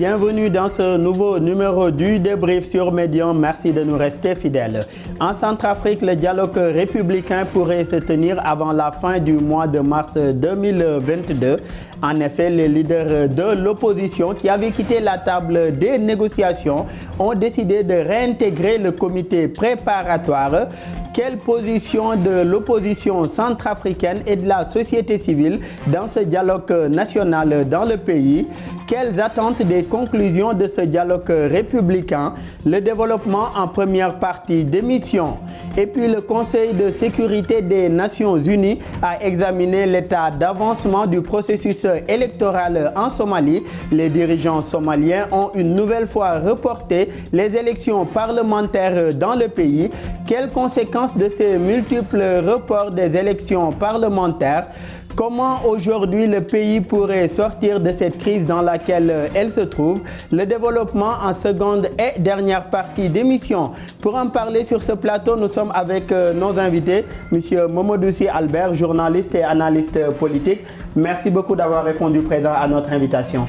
bienvenue dans ce nouveau numéro du débrief sur Médian. Merci de nous rester fidèles. En Centrafrique, le dialogue républicain pourrait se tenir avant la fin du mois de mars 2022. En effet, les leaders de l'opposition qui avaient quitté la table des négociations ont décidé de réintégrer le comité préparatoire. Quelle position de l'opposition centrafricaine et de la société civile dans ce dialogue national dans le pays? Quelles attentes des conclusions de ce dialogue républicain? Le développement en première partie d'émission. Et puis le Conseil de sécurité des Nations Unies a examiné l'état d'avancement du processus électoral en Somalie. Les dirigeants somaliens ont une nouvelle fois reporté les élections parlementaires dans le pays. Quelles conséquences de ces multiples reports des élections parlementaires? Comment aujourd'hui le pays pourrait sortir de cette crise dans laquelle elle se trouve? Le développement en seconde et dernière partie d'émission. Pour en parler sur ce plateau, nous sommes avec nos invités, M. Momodou Albert, journaliste et analyste politique. Merci beaucoup d'avoir répondu présent à notre invitation.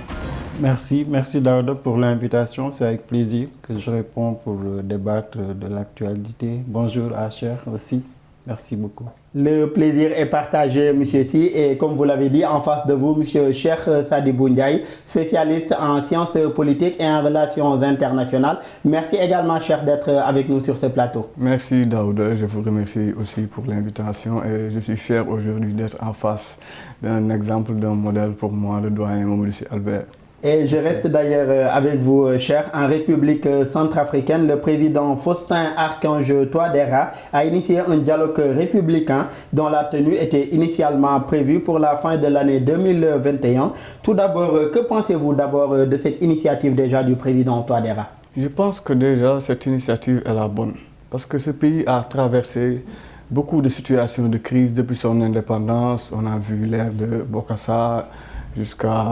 Merci Daouda pour l'invitation. C'est avec plaisir que je réponds pour débattre de l'actualité. Bonjour à Cher aussi. Merci beaucoup. Le plaisir est partagé, M. Si, et comme vous l'avez dit, en face de vous, M. Cheikh Sadibou Ndiaye, spécialiste en sciences politiques et en relations internationales. Merci également, Cheikh, d'être avec nous sur ce plateau. Merci, Daouda. Je vous remercie aussi pour l'invitation et je suis fier aujourd'hui d'être en face d'un exemple, d'un modèle pour moi, le doyen Momodou Albert. Et je reste d'ailleurs avec vous, cher. En République centrafricaine, le président Faustin Archange Touadéra a initié un dialogue républicain dont la tenue était initialement prévue pour la fin de l'année 2021. Tout d'abord, que pensez-vous d'abord de cette initiative déjà du président Touadéra? Je pense que déjà cette initiative est la bonne parce que ce pays a traversé beaucoup de situations de crise depuis son indépendance. On a vu l'ère de Bokassa jusqu'à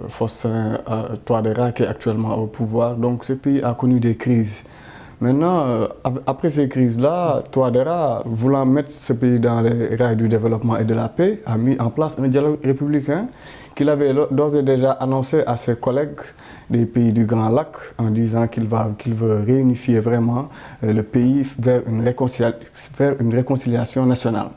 Faustin Touadéra qui est actuellement au pouvoir. Donc ce pays a connu des crises. Maintenant, après ces crises-là, Touadéra, voulant mettre ce pays dans les rails du développement et de la paix, a mis en place un dialogue républicain qu'il avait d'ores et déjà annoncé à ses collègues des pays du Grand Lac en disant qu'il veut réunifier vraiment le pays vers une réconciliation nationale.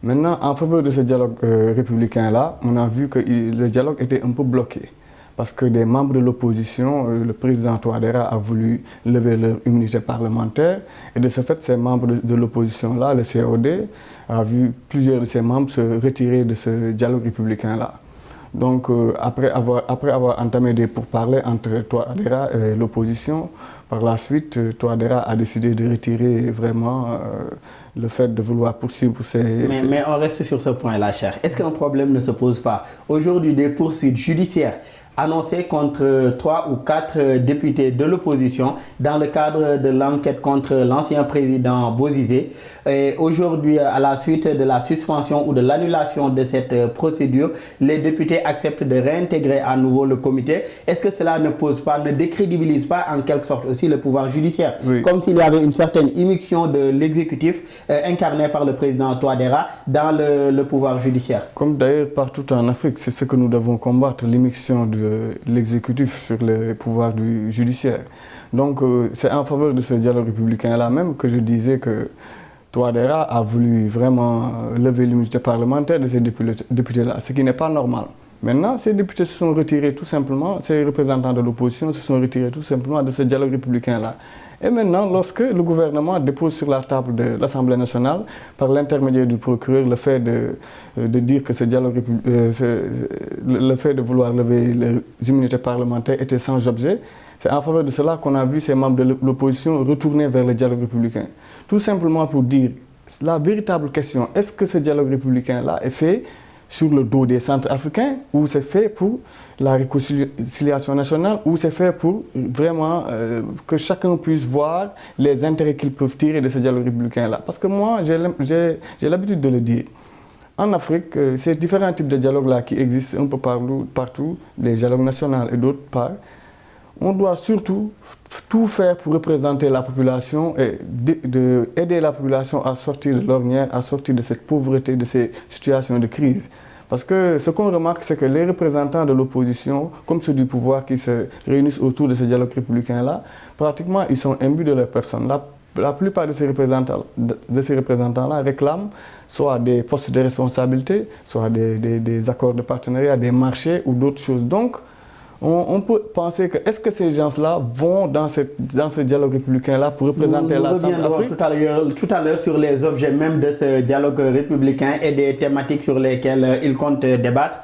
Maintenant, en faveur de ce dialogue républicain-là, on a vu que le dialogue était un peu bloqué parce que des membres de l'opposition, le président Touadéra a voulu lever leur immunité parlementaire et de ce fait, ces membres de l'opposition-là, le COD, a vu plusieurs de ses membres se retirer de ce dialogue républicain-là. Donc, après avoir entamé des pourparlers entre Touadéra et l'opposition, par la suite, Touadéra a décidé de retirer vraiment le fait de vouloir poursuivre ses... Mais on reste sur ce point-là, cher. Est-ce qu'un problème ne se pose pas? Aujourd'hui, des poursuites judiciaires annoncé contre 3 ou 4 députés de l'opposition dans le cadre de l'enquête contre l'ancien président Bozizé. Et aujourd'hui, à la suite de la suspension ou de l'annulation de cette procédure, les députés acceptent de réintégrer à nouveau le comité. Est-ce que cela ne décrédibilise pas en quelque sorte aussi le pouvoir judiciaire? Oui. Comme s'il y avait une certaine immixtion de l'exécutif incarné par le président Touadéra dans le pouvoir judiciaire. Comme d'ailleurs partout en Afrique, c'est ce que nous devons combattre, l'immixtion de l'exécutif sur les pouvoirs du judiciaire. Donc c'est en faveur de ce dialogue républicain-là même que je disais que Touadéra a voulu vraiment lever l'immunité parlementaire de ces députés-là, ce qui n'est pas normal. Maintenant, ces députés se sont retirés tout simplement, ces représentants de l'opposition se sont retirés tout simplement de ce dialogue républicain-là. Et maintenant, lorsque le gouvernement dépose sur la table de l'Assemblée nationale, par l'intermédiaire du procureur, le fait de dire que ce dialogue, le fait de vouloir lever les immunités parlementaires était sans objet, c'est en faveur de cela qu'on a vu ces membres de l'opposition retourner vers le dialogue républicain. Tout simplement pour dire, la véritable question, est-ce que ce dialogue républicain-là est fait sur le dos des Centrafricains ou c'est fait pour la réconciliation nationale ou c'est fait pour vraiment que chacun puisse voir les intérêts qu'ils peuvent tirer de ce dialogue républicain-là. Parce que moi, j'ai l'habitude de le dire. En Afrique, ces différents types de dialogues-là qui existent un peu partout, les dialogues nationaux et d'autres parts, on doit surtout tout faire pour représenter la population et aider la population à sortir de l'ornière, à sortir de cette pauvreté, de ces situations de crise. Parce que ce qu'on remarque, c'est que les représentants de l'opposition, comme ceux du pouvoir qui se réunissent autour de ce dialogue républicain-là, pratiquement, ils sont imbus de leur personne. La plupart de ces représentants-là réclament soit des postes de responsabilité, soit des accords de partenariat, des marchés ou d'autres choses. Donc, on peut penser que est-ce que ces gens-là vont dans ce dialogue républicain-là pour représenter la Centrafrique? Tout à l'heure sur les objets même de ce dialogue républicain et des thématiques sur lesquelles ils comptent débattre.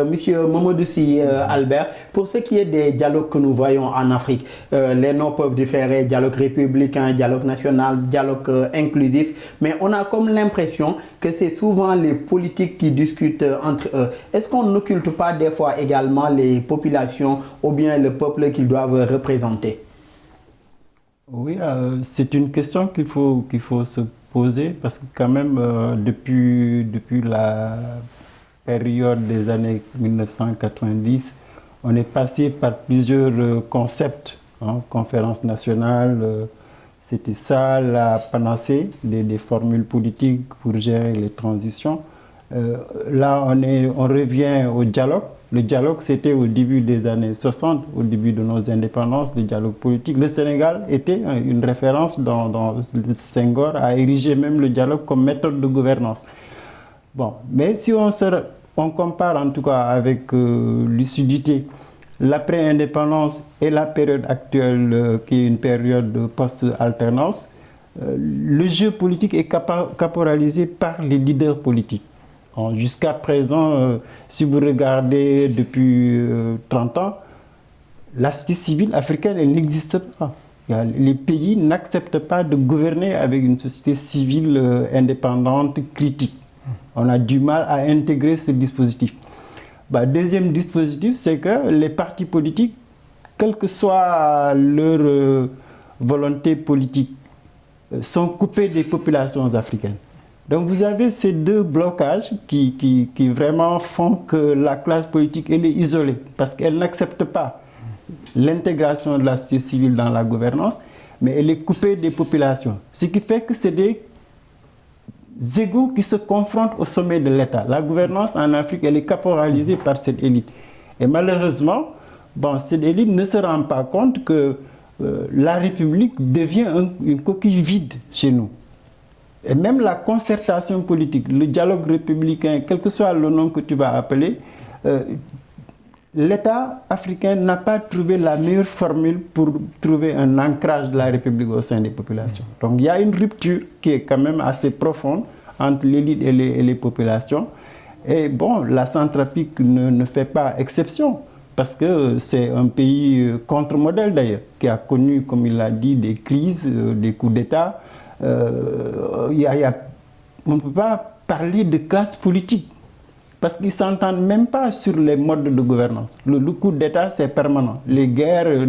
Monsieur Mamadou Sy Albert, pour ce qui est des dialogues que nous voyons en Afrique, les noms peuvent différer, dialogue républicain, dialogue national, dialogue inclusif, mais on a comme l'impression que c'est souvent les politiques qui discutent entre eux. Est-ce qu'on n'occulte pas des fois également les populations ou bien le peuple qu'ils doivent représenter? Oui, c'est une question qu'il faut se poser parce que quand même, depuis la période des années 1990, on est passé par plusieurs concepts. Conférence nationale, c'était ça la panacée des formules politiques pour gérer les transitions. Là, on revient au dialogue. Le dialogue, c'était au début des années 60, au début de nos indépendances, le dialogue politique. Le Sénégal était une référence dans Senghor, a érigé même le dialogue comme méthode de gouvernance. Bon, mais si on compare en tout cas avec lucidité l'après-indépendance et la période actuelle, qui est une période de post-alternance, le jeu politique est caporalisé par les leaders politiques. Jusqu'à présent, si vous regardez depuis 30 ans, la société civile africaine, elle n'existe pas. Les pays n'acceptent pas de gouverner avec une société civile indépendante, critique. On a du mal à intégrer ce dispositif. Deuxième dispositif, c'est que les partis politiques, quelle que soit leur volonté politique, sont coupés des populations africaines. Donc vous avez ces deux blocages qui vraiment font que la classe politique elle est isolée parce qu'elle n'accepte pas l'intégration de la société civile dans la gouvernance, mais elle est coupée des populations. Ce qui fait que c'est des égos qui se confrontent au sommet de l'État. La gouvernance en Afrique, elle est caporalisée par cette élite. Et malheureusement, cette élite ne se rend pas compte que la République devient une coquille vide chez nous. Et même la concertation politique, le dialogue républicain, quel que soit le nom que tu vas appeler, l'État africain n'a pas trouvé la meilleure formule pour trouver un ancrage de la République au sein des populations. Donc il y a une rupture qui est quand même assez profonde entre l'élite et les populations. Et la Centrafrique ne fait pas exception parce que c'est un pays contre-modèle d'ailleurs, qui a connu, comme il l'a dit, des crises, des coups d'État. On ne peut pas parler de classe politique parce qu'ils ne s'entendent même pas sur les modes de gouvernance. Le coup d'État, c'est permanent. Les guerres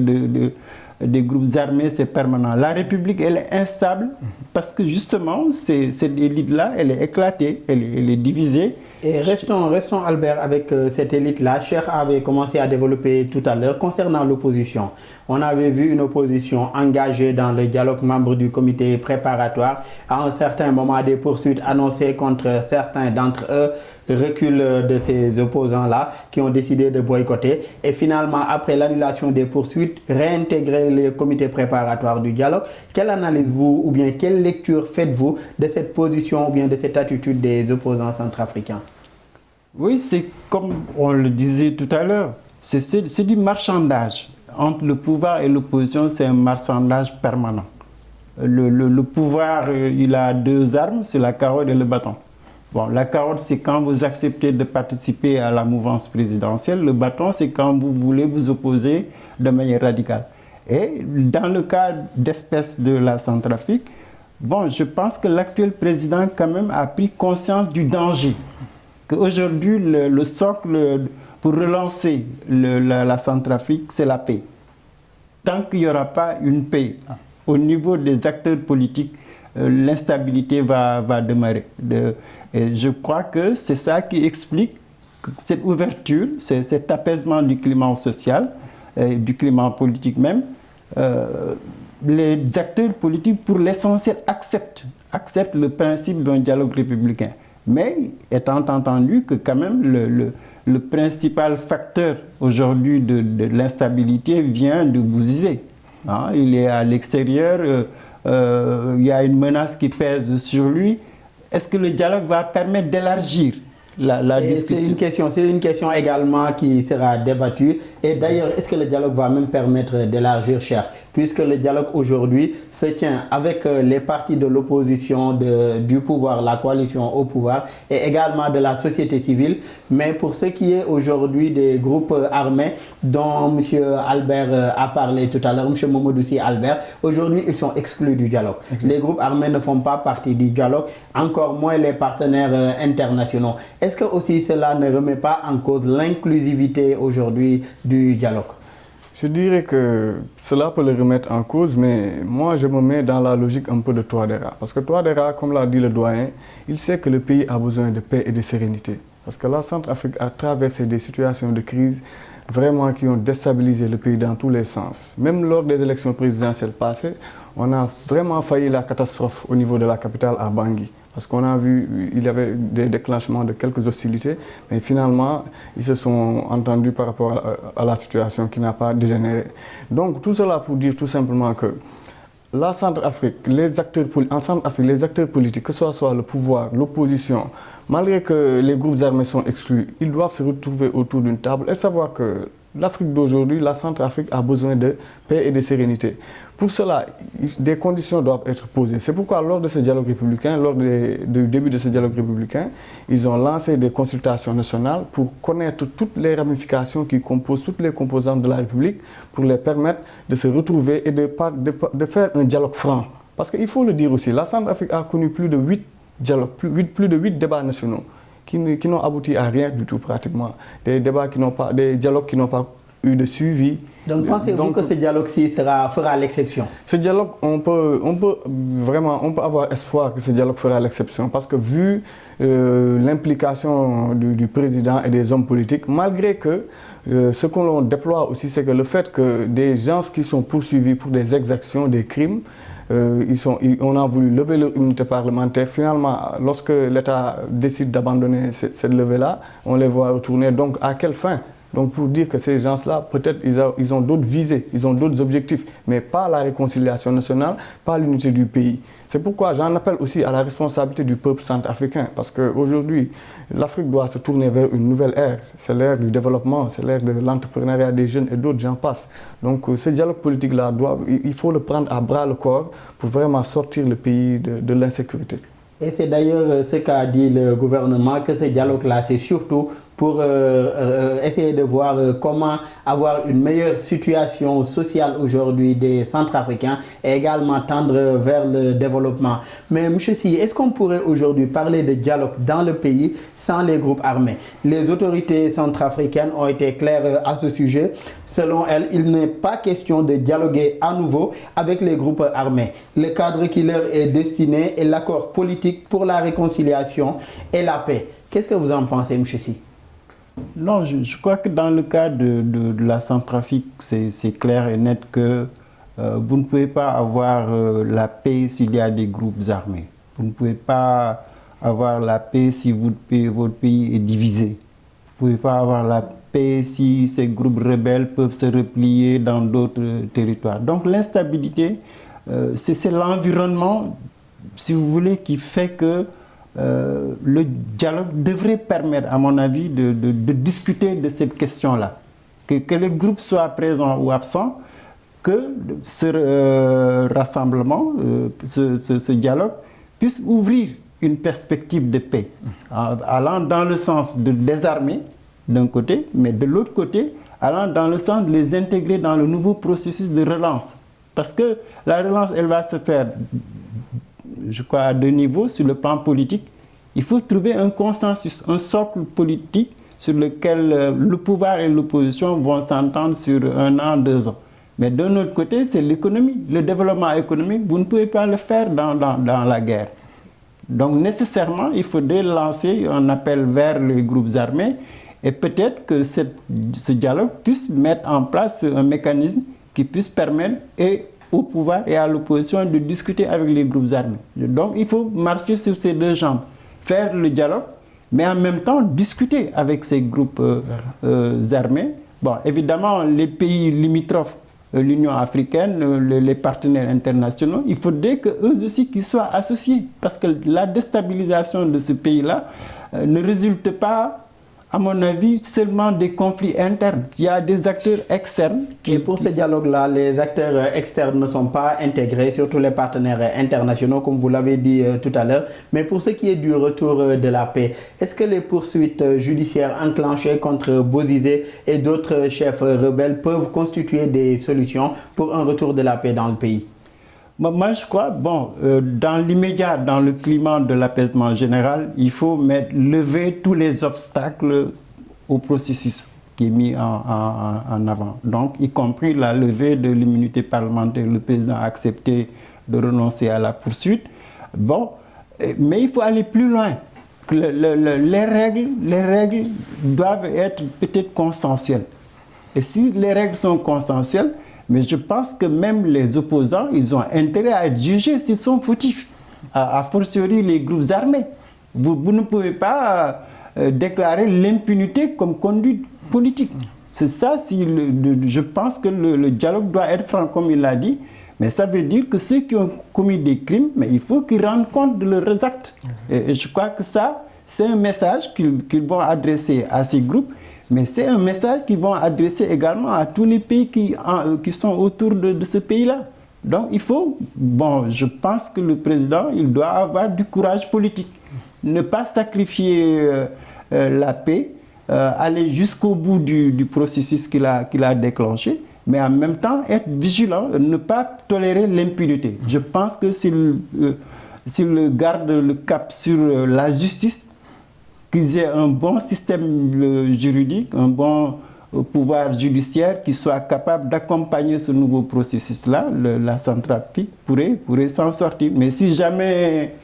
des groupes armés, c'est permanent. La République, elle est instable parce que justement, cette élite-là, elle est éclatée, elle est divisée. Et restons Albert avec cette élite-là. Cheikh avait commencé à développer tout à l'heure concernant l'opposition. On avait vu une opposition engagée dans le dialogue, membre du comité préparatoire. À un certain moment, des poursuites annoncées contre certains d'entre eux, recul de ces opposants-là qui ont décidé de boycotter. Et finalement, après l'annulation des poursuites, réintégrer le comité préparatoire du dialogue. Quelle analyse vous, ou bien quelle lecture faites-vous de cette position ou bien de cette attitude des opposants centrafricains? Oui, c'est comme on le disait tout à l'heure, c'est du marchandage. Entre le pouvoir et l'opposition, c'est un marchandage permanent. Le pouvoir, il a deux armes, c'est la carotte et le bâton. La carotte, c'est quand vous acceptez de participer à la mouvance présidentielle. Le bâton, c'est quand vous voulez vous opposer de manière radicale. Et dans le cas d'espèces de la Centrafrique, je pense que l'actuel président quand même a pris conscience du danger. Qu'aujourd'hui, le socle pour relancer la Centrafrique, c'est la paix. Tant qu'il n'y aura pas une paix au niveau des acteurs politiques, l'instabilité va demeurer. Et je crois que c'est ça qui explique cette ouverture, cet apaisement du climat social, du climat politique même. Les acteurs politiques, pour l'essentiel, acceptent le principe d'un dialogue républicain. Mais étant entendu que quand même le principal facteur aujourd'hui de l'instabilité vient de Bouzizi. Hein, il est à l'extérieur, il y a une menace qui pèse sur lui. Est-ce que le dialogue va permettre d'élargir la discussion? C'est une question également qui sera débattue. Et d'ailleurs, est-ce que le dialogue va même permettre d'élargir, cher? Puisque le dialogue aujourd'hui se tient avec les partis de l'opposition du pouvoir, la coalition au pouvoir, et également de la société civile. Mais pour ce qui est aujourd'hui des groupes armés, dont M. Albert a parlé tout à l'heure, M. Momodou Albert, aujourd'hui ils sont exclus du dialogue. Exactement. Les groupes armés ne font pas partie du dialogue, encore moins les partenaires internationaux. Est-ce que aussi cela ne remet pas en cause l'inclusivité aujourd'hui du dialogue? Je dirais que cela peut le remettre en cause, mais moi je me mets dans la logique un peu de Touadéra. Parce que Touadéra, comme l'a dit le doyen, il sait que le pays a besoin de paix et de sérénité. Parce que la Centrafrique a traversé des situations de crise vraiment qui ont déstabilisé le pays dans tous les sens. Même lors des élections présidentielles passées, on a vraiment failli la catastrophe au niveau de la capitale à Bangui. Parce qu'on a vu, il y avait des déclenchements de quelques hostilités, mais finalement, ils se sont entendus par rapport à la situation qui n'a pas dégénéré. Donc, tout cela pour dire tout simplement que la Centrafrique, les acteurs politiques, que ce soit le pouvoir, l'opposition, malgré que les groupes armés sont exclus, ils doivent se retrouver autour d'une table et savoir que l'Afrique d'aujourd'hui, la Centrafrique a besoin de paix et de sérénité. Pour cela, des conditions doivent être posées. C'est pourquoi lors de ce dialogue républicain, lors du début de ce dialogue républicain, ils ont lancé des consultations nationales pour connaître toutes les ramifications qui composent toutes les composantes de la République, pour les permettre de se retrouver et de faire un dialogue franc. Parce qu'il faut le dire aussi, la Centrafrique a connu plus de 8 dialogues, plus de 8 débats nationaux qui n'ont abouti à rien du tout pratiquement. Des dialogues qui n'ont pas eu de suivi. Donc pensez-vous que ce dialogue-ci fera l'exception? Ce dialogue, on peut avoir espoir que ce dialogue fera l'exception, parce que vu l'implication du président et des hommes politiques, malgré que ce que l'on déploie aussi, c'est que le fait que des gens qui sont poursuivis pour des exactions, des crimes, on a voulu lever leur immunité parlementaire. Finalement, lorsque l'État décide d'abandonner cette levée-là, on les voit retourner. Donc, à quelle fin? Donc, pour dire que ces gens-là, peut-être, ils ont d'autres visées, ils ont d'autres objectifs, mais pas la réconciliation nationale, pas l'unité du pays. C'est pourquoi j'en appelle aussi à la responsabilité du peuple centrafricain, parce qu'aujourd'hui, l'Afrique doit se tourner vers une nouvelle ère. C'est l'ère du développement, c'est l'ère de l'entrepreneuriat des jeunes et d'autres, j'en passe. Donc, ce dialogue politique-là, il faut le prendre à bras le corps pour vraiment sortir le pays de l'insécurité. Et c'est d'ailleurs ce qu'a dit le gouvernement, que ce dialogue-là, c'est surtout pour essayer de voir comment avoir une meilleure situation sociale aujourd'hui des Centrafricains et également tendre vers le développement. Mais M. Sy, est-ce qu'on pourrait aujourd'hui parler de dialogue dans le pays sans les groupes armés? Les autorités centrafricaines ont été claires à ce sujet. Selon elles, il n'est pas question de dialoguer à nouveau avec les groupes armés. Le cadre qui leur est destiné est l'accord politique pour la réconciliation et la paix. Qu'est-ce que vous en pensez, M. Sy? Non, je crois que dans le cas de la Centrafrique, c'est clair et net que vous ne pouvez pas avoir la paix s'il y a des groupes armés. Vous ne pouvez pas avoir la paix si votre pays est divisé. Vous ne pouvez pas avoir la paix si ces groupes rebelles peuvent se replier dans d'autres territoires. Donc l'instabilité, c'est l'environnement, si vous voulez, qui fait que le dialogue devrait permettre, à mon avis, de discuter de cette question-là. Que les groupes soient présents ou absents, que ce rassemblement, ce dialogue, puisse ouvrir une perspective de paix, allant dans le sens de désarmer d'un côté, mais de l'autre côté, allant dans le sens de les intégrer dans le nouveau processus de relance. Parce que la relance, elle va se faire, je crois, à 2 niveaux. Sur le plan politique, il faut trouver un consensus, un socle politique sur lequel le pouvoir et l'opposition vont s'entendre sur 1 an, 2 ans. Mais d'un autre côté, c'est l'économie, le développement économique. Vous ne pouvez pas le faire dans la guerre. Donc nécessairement, il faudrait lancer un appel vers les groupes armés et peut-être que ce dialogue puisse mettre en place un mécanisme qui puisse permettre au pouvoir et à l'opposition de discuter avec les groupes armés. Donc il faut marcher sur ces 2 jambes. faire le dialogue, mais en même temps discuter avec ces groupes armés. Bon, évidemment, les pays limitrophes, l'Union africaine, les partenaires internationaux, il faudrait qu'eux aussi qu'ils soient associés, parce que la déstabilisation de ce pays-là ne résulte pas, à mon avis, seulement des conflits internes. Il y a des acteurs externes. Et pour ce dialogue-là, les acteurs externes ne sont pas intégrés, surtout les partenaires internationaux, comme vous l'avez dit tout à l'heure. Mais pour ce qui est du retour de la paix, est-ce que les poursuites judiciaires enclenchées contre Bozizé et d'autres chefs rebelles peuvent constituer des solutions pour un retour de la paix dans le pays? Moi, je crois, dans l'immédiat, dans le climat de l'apaisement général, il faut lever tous les obstacles au processus qui est mis en avant. Donc, y compris la levée de l'immunité parlementaire. Le président a accepté de renoncer à la poursuite. Bon, mais il faut aller plus loin. Les règles doivent être peut-être consensuelles. Et si les règles sont consensuelles, mais je pense que même les opposants, ils ont intérêt à être jugés s'ils sont fautifs, a fortiori les groupes armés. Vous ne pouvez pas déclarer l'impunité comme conduite politique. C'est ça, je pense que le dialogue doit être franc, comme il l'a dit, mais ça veut dire que ceux qui ont commis des crimes, mais il faut qu'ils rendent compte de leurs actes. Et je crois que ça, c'est un message qu'ils vont adresser à ces groupes. Mais c'est un message qu'ils vont adresser également à tous les pays qui sont autour de ce pays-là. Donc il faut, je pense que le président, il doit avoir du courage politique. Ne pas sacrifier la paix, aller jusqu'au bout du processus qu'il a déclenché, mais en même temps être vigilant, ne pas tolérer l'impunité. Je pense que s'il garde le cap sur la justice, qu'ils aient un bon système juridique, un bon pouvoir judiciaire qui soit capable d'accompagner ce nouveau processus-là, la Centrafrique pourrait s'en sortir. Mais si jamais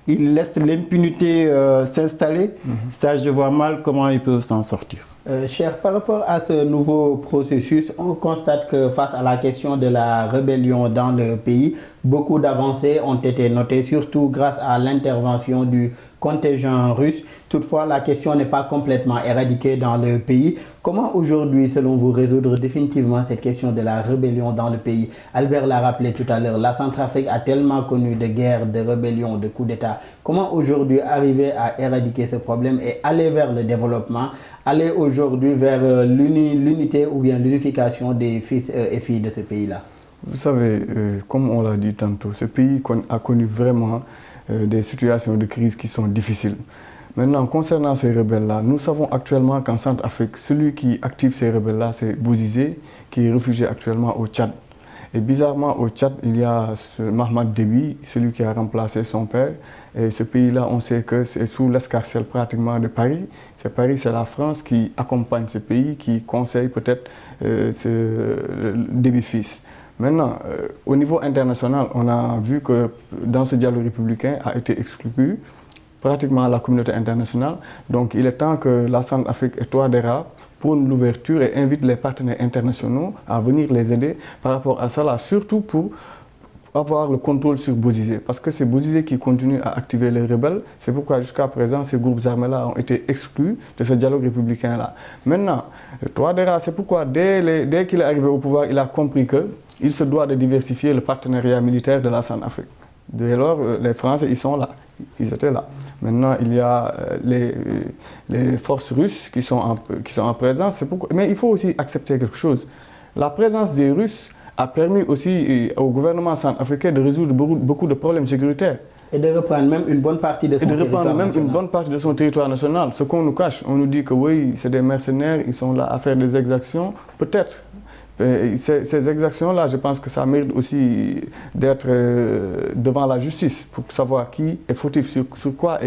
ils laissent l'impunité s'installer, ça je vois mal comment ils peuvent s'en sortir. Cher, par rapport à ce nouveau processus, on constate que face à la question de la rébellion dans le pays, beaucoup d'avancées ont été notées, surtout grâce à l'intervention du contingent russe. Toutefois, la question n'est pas complètement éradiquée dans le pays. Comment aujourd'hui, selon vous, résoudre définitivement cette question de la rébellion dans le pays? Albert l'a rappelé tout à l'heure, la Centrafrique a tellement connu de guerres, de rébellions, de coups d'État. Comment aujourd'hui arriver à éradiquer ce problème et aller vers le développement, aller aujourd'hui vers l'unité ou bien l'unification des fils et filles de ce pays-là? Vous savez, comme on l'a dit tantôt, ce pays a connu vraiment des situations de crise qui sont difficiles. Maintenant, concernant ces rebelles-là, nous savons actuellement qu'en Centrafrique, celui qui active ces rebelles-là, c'est Bozizé, qui est réfugié actuellement au Tchad. Et bizarrement, au Tchad, il y a Mahamat Déby, celui qui a remplacé son père. Et ce pays-là, on sait que c'est sous l'escarcelle pratiquement de Paris. C'est Paris, c'est la France qui accompagne ce pays, qui conseille peut-être Déby fils. Maintenant, au niveau international, on a vu que dans ce dialogue républicain a été exclu pratiquement la communauté internationale. Donc il est temps que la Centrafrique et Touadéra prônent l'ouverture et invitent les partenaires internationaux à venir les aider par rapport à cela, surtout pour avoir le contrôle sur Bozizé. Parce que c'est Bozizé qui continue à activer les rebelles. C'est pourquoi jusqu'à présent, ces groupes armés-là ont été exclus de ce dialogue républicain-là. Maintenant, Touadéra, c'est pourquoi dès qu'il est arrivé au pouvoir, il a compris qu'il se doit de diversifier le partenariat militaire de la Centrafrique. Dès lors, les Français, ils sont là. Ils étaient là. Maintenant, il y a les forces russes qui sont en présence. Mais il faut aussi accepter quelque chose. La présence des Russes a permis aussi au gouvernement centrafricain de résoudre beaucoup de problèmes sécuritaires. Et de reprendre même une bonne partie de son territoire national. Une bonne partie de son territoire national. Ce qu'on nous cache, on nous dit que oui, c'est des mercenaires, ils sont là à faire des exactions. Peut-être. Ces exactions-là, je pense que ça mérite aussi d'être devant la justice pour savoir qui est fautif sur quoi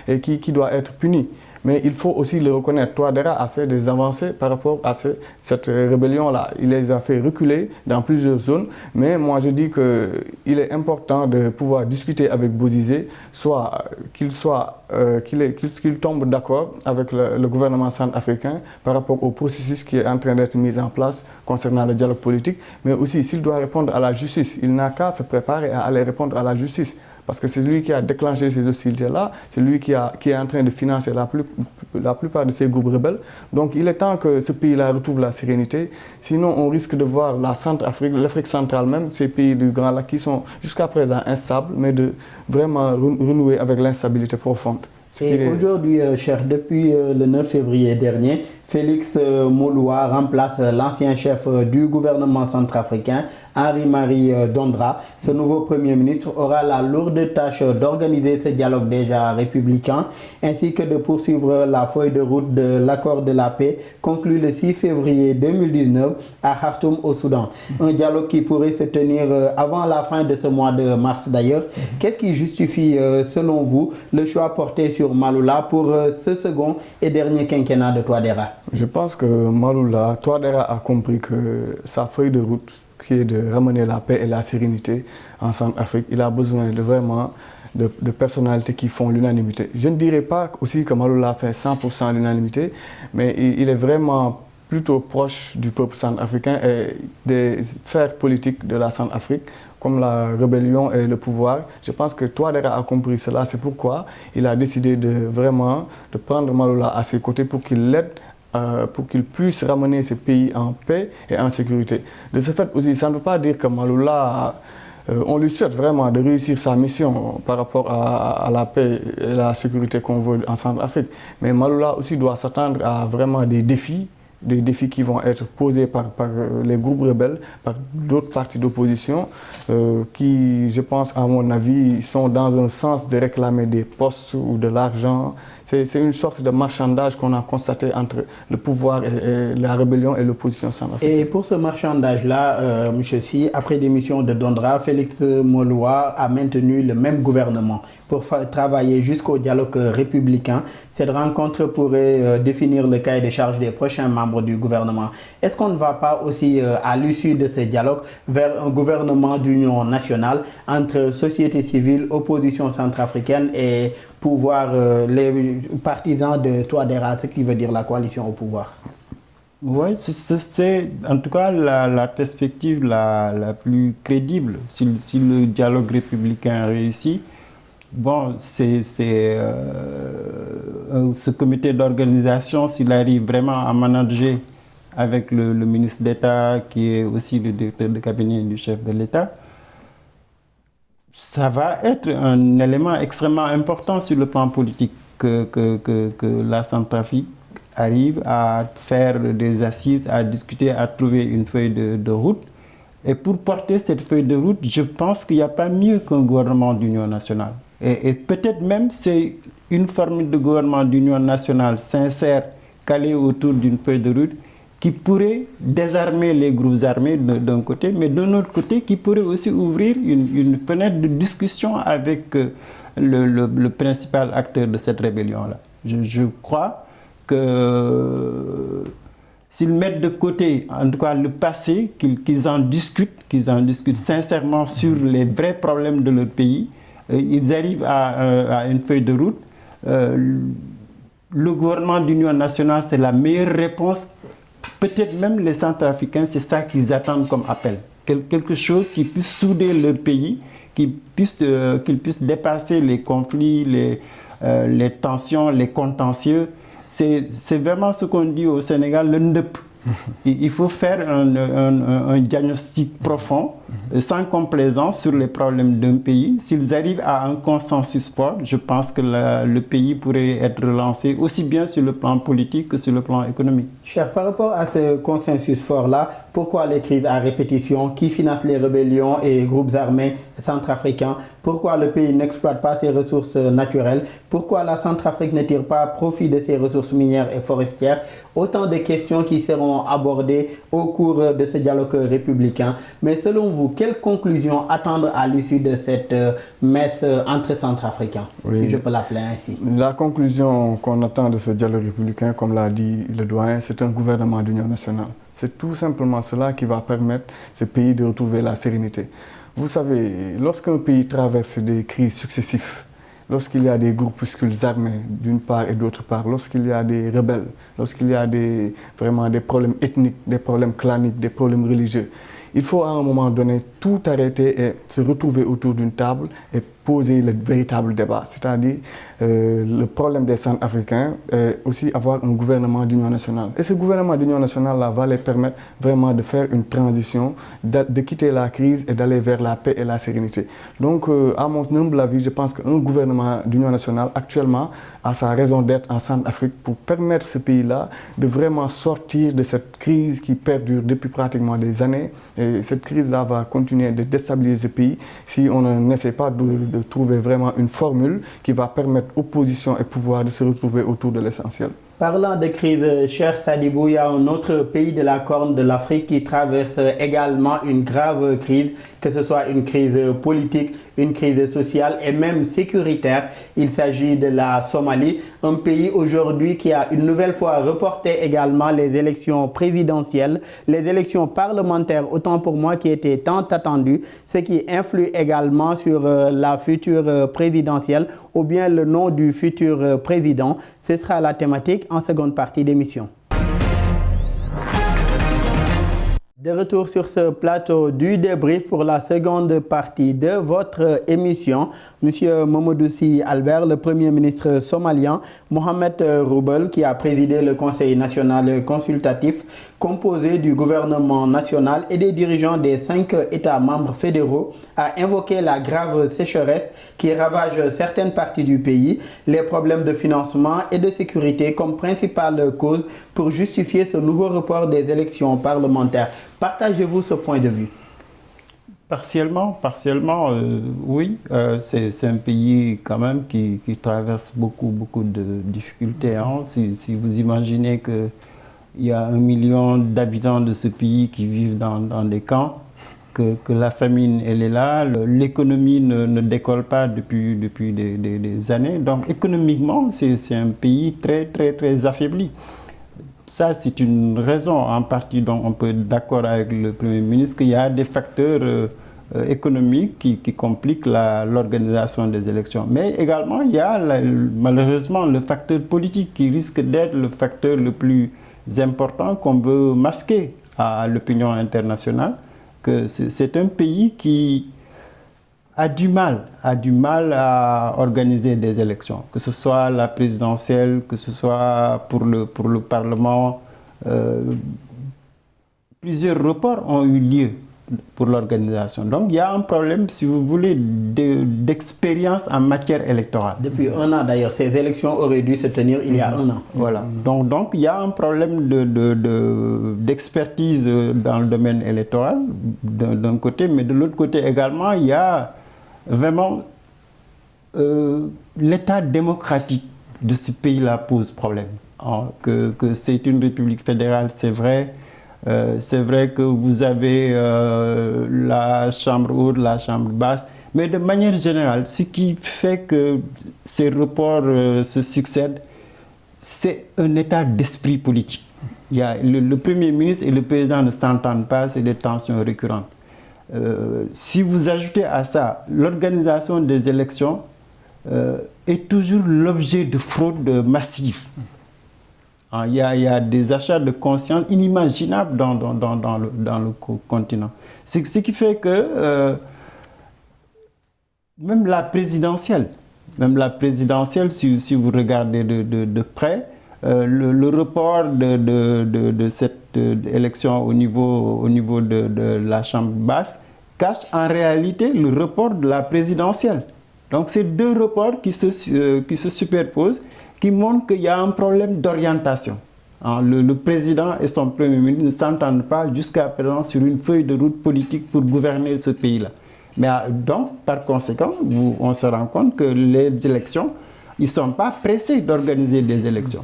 et qui doit être puni. Mais il faut aussi le reconnaître. Touadéra a fait des avancées par rapport à cette rébellion-là. Il les a fait reculer dans plusieurs zones. Mais moi, je dis qu'il est important de pouvoir discuter avec Bozizé, soit qu'il soit qu'il tombe d'accord avec le gouvernement centrafricain par rapport au processus qui est en train d'être mis en place concernant le dialogue politique, mais aussi s'il doit répondre à la justice, il n'a qu'à se préparer à aller répondre à la justice. Parce que c'est lui qui a déclenché ces hostilités-là, c'est lui qui est en train de financer la plupart de ces groupes rebelles. Donc il est temps que ce pays-là retrouve la sérénité. Sinon, on risque de voir la Centrafrique, l'Afrique centrale même, ces pays du Grand Lac qui sont jusqu'à présent instables, mais de vraiment renouer avec l'instabilité profonde. Et aujourd'hui, cher, depuis le 9 février dernier, Félix Mouloua remplace l'ancien chef du gouvernement centrafricain, Henri-Marie Dondra. Ce nouveau Premier ministre aura la lourde tâche d'organiser ce dialogue déjà républicain, ainsi que de poursuivre la feuille de route de l'accord de la paix conclu le 6 février 2019 à Khartoum au Soudan. Un dialogue qui pourrait se tenir avant la fin de ce mois de mars d'ailleurs. Qu'est-ce qui justifie, selon vous, le choix porté sur Maloula pour ce second et dernier quinquennat de Touadéra? Je pense que Maloula, Touadéra a compris que sa feuille de route, qui est de ramener la paix et la sérénité en Centrafrique, il a besoin de vraiment de personnalités qui font l'unanimité. Je ne dirais pas aussi que Maloula fait 100% l'unanimité, mais il est vraiment plutôt proche du peuple centrafricain et des sphères politiques de la Centrafrique, comme la rébellion et le pouvoir. Je pense que Touadéra a compris cela, c'est pourquoi il a décidé de prendre Maloula à ses côtés pour qu'il l'aide, pour qu'il puisse ramener ce pays en paix et en sécurité. De ce fait aussi, ça ne veut pas dire que Maloula, on lui souhaite vraiment de réussir sa mission par rapport à la paix et la sécurité qu'on veut en Centrafrique. Mais Maloula aussi doit s'attendre à vraiment des défis qui vont être posés par les groupes rebelles, par d'autres partis d'opposition, qui, je pense, à mon avis, sont dans un sens de réclamer des postes ou de l'argent. C'est une sorte de marchandage qu'on a constaté entre le pouvoir et la rébellion et l'opposition centrafricaine. Et pour ce marchandage-là, M. Si, après démission de Dondra, Félix Mouloua a maintenu le même gouvernement pour travailler jusqu'au dialogue républicain. Cette rencontre pourrait définir le cahier de charge des prochains membres du gouvernement. Est-ce qu'on ne va pas aussi, à l'issue de ce dialogue, vers un gouvernement d'union nationale entre société civile, opposition centrafricaine et pouvoir, les partisans de Touadéra, ce qui veut dire la coalition au pouvoir? Oui, c'est en tout cas la perspective la plus crédible. Si le dialogue républicain réussit, bon, ce comité d'organisation, s'il arrive vraiment à manager avec le ministre d'État, qui est aussi le directeur de cabinet du chef de l'État, ça va être un élément extrêmement important sur le plan politique que la Centrafrique arrive à faire des assises, à discuter, à trouver une feuille de route. Et pour porter cette feuille de route, je pense qu'il n'y a pas mieux qu'un gouvernement d'union nationale. Et peut-être même c'est une formule de gouvernement d'union nationale sincère, calée autour d'une feuille de route, qui pourrait désarmer les groupes armés d'un côté, mais d'un autre côté, qui pourrait aussi ouvrir une fenêtre de discussion avec le principal acteur de cette rébellion-là. Je crois que s'ils mettent de côté, en tout cas le passé, qu'ils en discutent sincèrement sur les vrais problèmes de leur pays, ils arrivent à une feuille de route. Le gouvernement d'union nationale, c'est la meilleure réponse. Peut-être même les Centrafricains, c'est ça qu'ils attendent comme appel. Quelque chose qui puisse souder leur pays, qu'ils puissent dépasser les conflits, les tensions, les contentieux. C'est vraiment ce qu'on dit au Sénégal, le NDEP. Il faut faire un diagnostic profond, sans complaisance sur les problèmes d'un pays. S'ils arrivent à un consensus fort, je pense que le pays pourrait être relancé aussi bien sur le plan politique que sur le plan économique. Cher, par rapport à ce consensus fort-là, pourquoi les crises à répétition? Qui finance les rébellions et groupes armés centrafricains? Pourquoi le pays n'exploite pas ses ressources naturelles? Pourquoi la Centrafrique ne tire pas profit de ses ressources minières et forestières? Autant de questions qui seront abordées au cours de ce dialogue républicain. Mais selon vous, quelles conclusions attendre à l'issue de cette messe entre Centrafricains, si je peux l'appeler ainsi? La conclusion qu'on attend de ce dialogue républicain, comme l'a dit le doyen, c'est un gouvernement d'union nationale. C'est tout simplement cela qui va permettre ce pays de retrouver la sérénité. Vous savez, lorsqu'un pays traverse des crises successives, lorsqu'il y a des groupuscules armés d'une part et d'autre part, lorsqu'il y a des rebelles, lorsqu'il y a vraiment des problèmes ethniques, des problèmes claniques, des problèmes religieux, il faut à un moment donné tout arrêter et se retrouver autour d'une table et poser le véritable débat, c'est-à-dire le problème des Centrafricains et aussi avoir un gouvernement d'union nationale. Et ce gouvernement d'union nationale-là va les permettre vraiment de faire une transition, de quitter la crise et d'aller vers la paix et la sérénité. Donc, à mon humble avis, je pense qu'un gouvernement d'union nationale actuellement a sa raison d'être en Centrafrique pour permettre ce pays-là de vraiment sortir de cette crise qui perdure depuis pratiquement des années. Et cette crise-là va continuer de déstabiliser ce pays si on n'essaie pas de trouver vraiment une formule qui va permettre opposition et pouvoir de se retrouver autour de l'essentiel. Parlant de crise, cher Sadibou, il y a un autre pays de la Corne de l'Afrique qui traverse également une grave crise, que ce soit une crise politique, une crise sociale et même sécuritaire. Il s'agit de la Somalie, un pays aujourd'hui qui a une nouvelle fois reporté également les élections présidentielles, les élections parlementaires, autant pour moi qui étaient tant attendues, ce qui influe également sur la future présidentielle ou bien le nom du futur président. Ce sera la thématique en seconde partie d'émission. De retour sur ce plateau du débrief pour la seconde partie de votre émission. Monsieur Mamadou Sy Albert, le Premier ministre somalien, Mohamed Roubel, qui a présidé le Conseil national consultatif, composé du gouvernement national et des dirigeants des 5 États membres fédéraux, a invoqué la grave sécheresse qui ravage certaines parties du pays, les problèmes de financement et de sécurité comme principale cause pour justifier ce nouveau report des élections parlementaires. Partagez-vous ce point de vue? Partiellement, oui. C'est un pays quand même qui traverse beaucoup de difficultés. Hein. Si vous imaginez qu'il y a 1 million d'habitants de ce pays qui vivent dans des camps, que la famine elle est là, l'économie ne décolle pas depuis des années. Donc économiquement, c'est un pays très affaibli. Ça, c'est une raison en partie dont on peut être d'accord avec le Premier ministre qu'il y a des facteurs économiques qui compliquent l'organisation des élections. Mais également, il y a malheureusement le facteur politique qui risque d'être le facteur le plus important qu'on veut masquer à l'opinion internationale. Que c'est un pays qui a du mal à organiser des élections, que ce soit la présidentielle, que ce soit pour le Parlement. Plusieurs reports ont eu lieu pour l'organisation. Donc il y a un problème, si vous voulez, d'expérience en matière électorale. Depuis 1 an d'ailleurs, ces élections auraient dû se tenir il y a 1 an. Voilà. Donc il y a un problème d'expertise dans le domaine électoral d'un côté, mais de l'autre côté également, il y a vraiment l'état démocratique de ce pays-là pose problème. Que c'est une république fédérale, c'est vrai. C'est vrai que vous avez la chambre haute, la chambre basse, mais de manière générale, ce qui fait que ces reports se succèdent, c'est un état d'esprit politique. Il y a le Premier ministre et le président ne s'entendent pas, c'est des tensions récurrentes. Si vous ajoutez à ça l'organisation des élections est toujours l'objet de fraudes massives. Il y a des achats de conscience inimaginables dans le continent. Ce qui fait que même la présidentielle, si vous regardez de près, le report de cette élection au niveau de la Chambre basse cache en réalité le report de la présidentielle. Donc c'est 2 reports qui se superposent, qui montre qu'il y a un problème d'orientation. Le président et son premier ministre ne s'entendent pas jusqu'à présent sur une feuille de route politique pour gouverner ce pays-là. Mais donc, par conséquent, on se rend compte que les élections, ils ne sont pas pressés d'organiser des élections.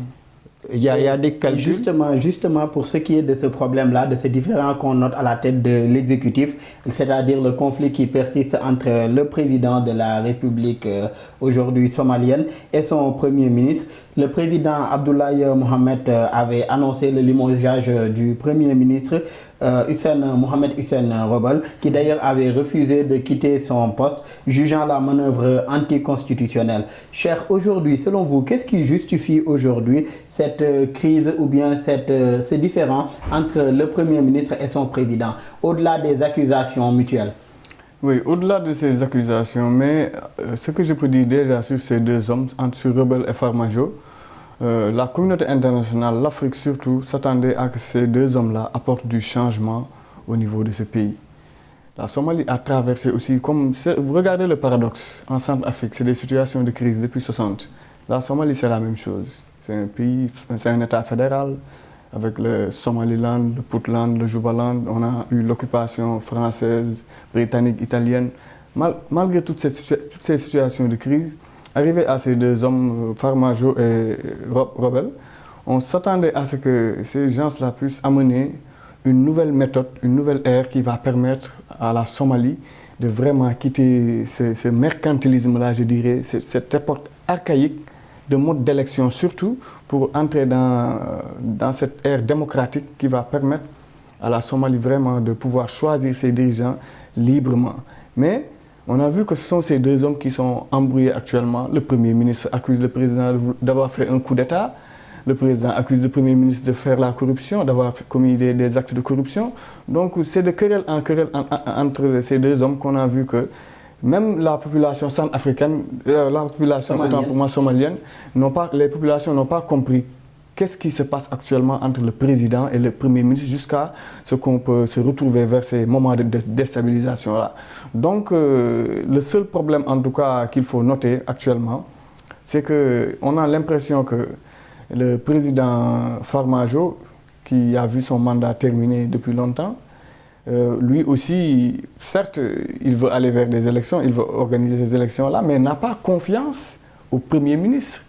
Il y a des calculs. Justement, pour ce qui est de ce problème-là, de ces différends qu'on note à la tête de l'exécutif, c'est-à-dire le conflit qui persiste entre le président de la République aujourd'hui somalienne et son Premier ministre, le président Abdoulaye Mohamed avait annoncé le limogeage du Premier ministre Mohamed Hissène Rebel, qui d'ailleurs avait refusé de quitter son poste, jugeant la manœuvre anticonstitutionnelle. Cher, aujourd'hui, selon vous, qu'est-ce qui justifie aujourd'hui cette crise ou bien ce différend entre le Premier ministre et son président, au-delà des accusations mutuelles? Oui, au-delà de ces accusations, mais ce que je peux dire déjà sur ces deux hommes, sur Rebel et Farmajo, la communauté internationale, l'Afrique surtout, s'attendait à que ces deux hommes-là apportent du changement au niveau de ce pays. La Somalie a traversé aussi, vous regardez le paradoxe, en Centrafrique, c'est des situations de crise depuis 60. La Somalie, c'est la même chose. C'est un pays, c'est un État fédéral, avec le Somaliland, le Puntland, le Jubaland. On a eu l'occupation française, britannique, italienne. Malgré toutes ces situations de crise, arrivé à ces deux hommes, Farmajo et Rebel, on s'attendait à ce que ces gens-là puissent amener une nouvelle méthode, une nouvelle ère qui va permettre à la Somalie de vraiment quitter ce mercantilisme-là, je dirais, cette époque archaïque de mode d'élection surtout, pour entrer dans cette ère démocratique qui va permettre à la Somalie vraiment de pouvoir choisir ses dirigeants librement. Mais on a vu que ce sont ces deux hommes qui sont embrouillés actuellement. Le Premier ministre accuse le président d'avoir fait un coup d'État. Le président accuse le Premier ministre de faire la corruption, d'avoir commis des actes de corruption. Donc c'est de querelle en querelle entre ces deux hommes qu'on a vu que même la population centrafricaine, la population autant pour moi somalienne, les populations n'ont pas compris qu'est-ce qui se passe actuellement entre le président et le Premier ministre jusqu'à ce qu'on peut se retrouver vers ces moments de déstabilisation-là. Donc le seul problème en tout cas qu'il faut noter actuellement, c'est qu'on a l'impression que le président Farmajo, qui a vu son mandat terminer depuis longtemps, lui aussi, certes, il veut aller vers des élections, il veut organiser ces élections-là, mais n'a pas confiance au Premier ministre.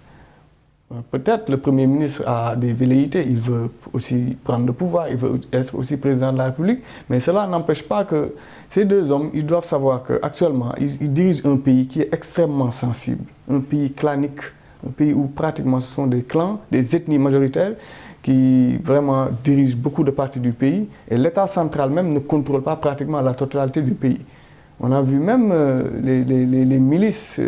Peut-être le Premier ministre a des velléités, il veut aussi prendre le pouvoir, il veut être aussi président de la République, mais cela n'empêche pas que ces deux hommes, ils doivent savoir qu'actuellement, ils dirigent un pays qui est extrêmement sensible, un pays clanique, un pays où pratiquement ce sont des clans, des ethnies majoritaires qui vraiment dirigent beaucoup de parties du pays, et l'État central même ne contrôle pas pratiquement la totalité du pays. On a vu même les milices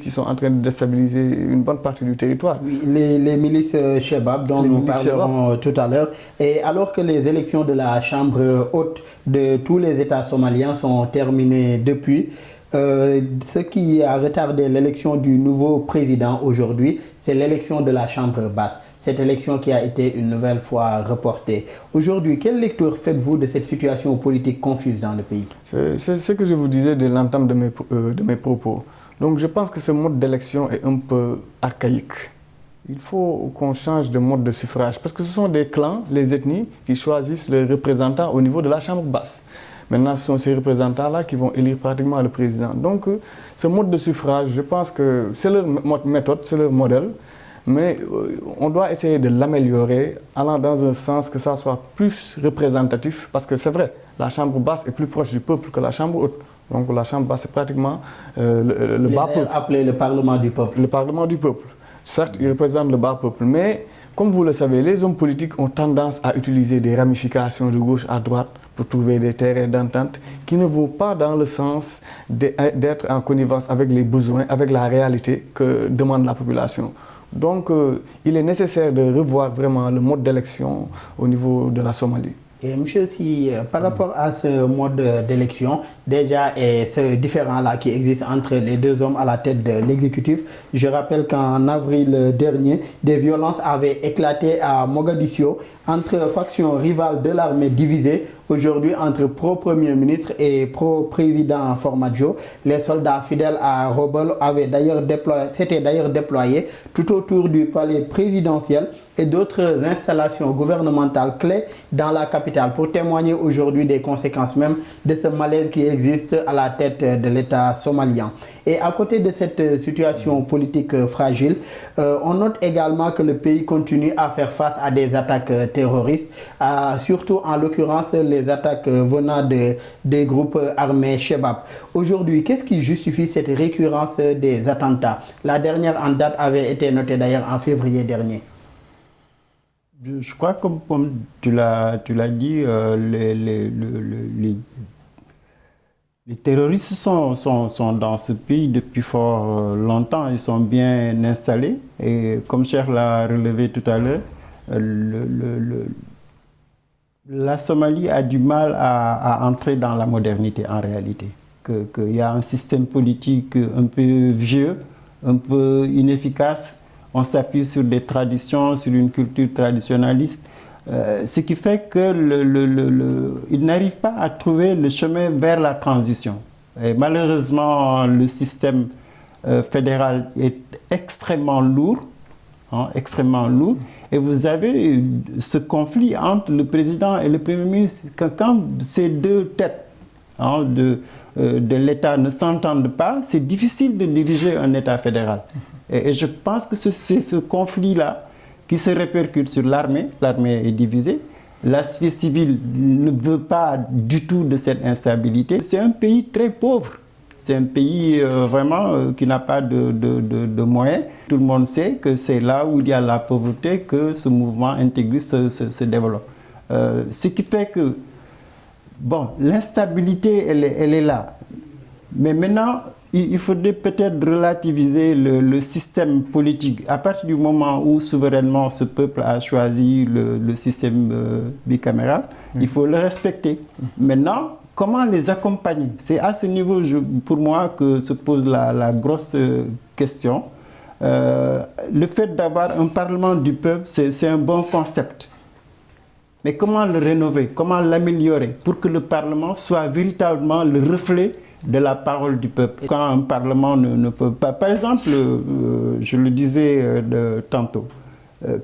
qui sont en train de déstabiliser une bonne partie du territoire. Oui, les milices Chebab dont nous parlerons tout à l'heure. Et alors que les élections de la Chambre haute de tous les États somaliens sont terminées depuis, ce qui a retardé l'élection du nouveau président aujourd'hui, c'est l'élection de la Chambre basse. Cette élection qui a été une nouvelle fois reportée. Aujourd'hui, quelle lecture faites-vous de cette situation politique confuse dans le pays? C'est ce que je vous disais dès l'entame de mes propos. Donc je pense que ce mode d'élection est un peu archaïque. Il faut qu'on change de mode de suffrage parce que ce sont des clans, les ethnies, qui choisissent les représentants au niveau de la Chambre basse. Maintenant, ce sont ces représentants-là qui vont élire pratiquement le président. Donc ce mode de suffrage, je pense que c'est leur méthode, c'est leur modèle. Mais on doit essayer de l'améliorer allant dans un sens que ça soit plus représentatif parce que c'est vrai, la Chambre basse est plus proche du peuple que la Chambre haute. Donc la Chambre basse c'est pratiquement le bas peuple. Appelé le Parlement du peuple. Le Parlement du peuple. Certes, il représente le bas peuple, mais comme vous le savez, les hommes politiques ont tendance à utiliser des ramifications de gauche à droite pour trouver des terrains d'entente qui ne vont pas dans le sens d'être en connivence avec les besoins, avec la réalité que demande la population. Donc, il est nécessaire de revoir vraiment le mode d'élection au niveau de la Somalie. Et monsieur, par rapport à ce mode d'élection, déjà, et ce différend-là qui existe entre les deux hommes à la tête de l'exécutif, je rappelle qu'en avril dernier, des violences avaient éclaté à Mogadiscio entre factions rivales de l'armée divisée. Aujourd'hui, entre pro-premier ministre et pro-président Farmajo, les soldats fidèles à Rebel s'étaient d'ailleurs déployés tout autour du palais présidentiel et d'autres installations gouvernementales clés dans la capitale pour témoigner aujourd'hui des conséquences même de ce malaise qui existe à la tête de l'État somalien. Et à côté de cette situation politique fragile, on note également que le pays continue à faire face à des attaques terroristes, surtout en l'occurrence les attaques venant des groupes armés Chebab. Aujourd'hui, qu'est-ce qui justifie cette récurrence des attentats? La dernière en date avait été notée d'ailleurs en février dernier. Je crois que, comme tu l'as dit, les terroristes sont dans ce pays depuis fort longtemps. Ils sont bien installés. Et comme Cheikh l'a relevé tout à l'heure, la Somalie a du mal à entrer dans la modernité en réalité. Qu'il y a un système politique un peu vieux, un peu inefficace. On s'appuie sur des traditions, sur une culture traditionnaliste. Ce qui fait qu'ils n'arrivent pas à trouver le chemin vers la transition. Et malheureusement, le système fédéral est extrêmement lourd, extrêmement lourd. Et vous avez ce conflit entre le président et le Premier ministre. Quand ces deux têtes de l'État ne s'entendent pas, c'est difficile de diriger un État fédéral. Et je pense que c'est ce conflit-là qui se répercute sur l'armée. L'armée est divisée. La société civile ne veut pas du tout de cette instabilité. C'est un pays très pauvre. C'est un pays vraiment qui n'a pas de moyens. Tout le monde sait que c'est là où il y a la pauvreté que ce mouvement intégriste se développe. Ce qui fait que, bon, l'instabilité, elle est là. Mais maintenant, il faudrait peut-être relativiser le système politique. À partir du moment où souverainement ce peuple a choisi le système bicaméral, il faut le respecter. Maintenant, comment les accompagner? C'est à ce niveau, pour moi, que se pose la grosse question. Le fait d'avoir un parlement du peuple, c'est un bon concept. Mais comment le rénover? Comment l'améliorer pour que le parlement soit véritablement le reflet de la parole du peuple? Quand un parlement ne peut pas... Par exemple, je le disais tantôt,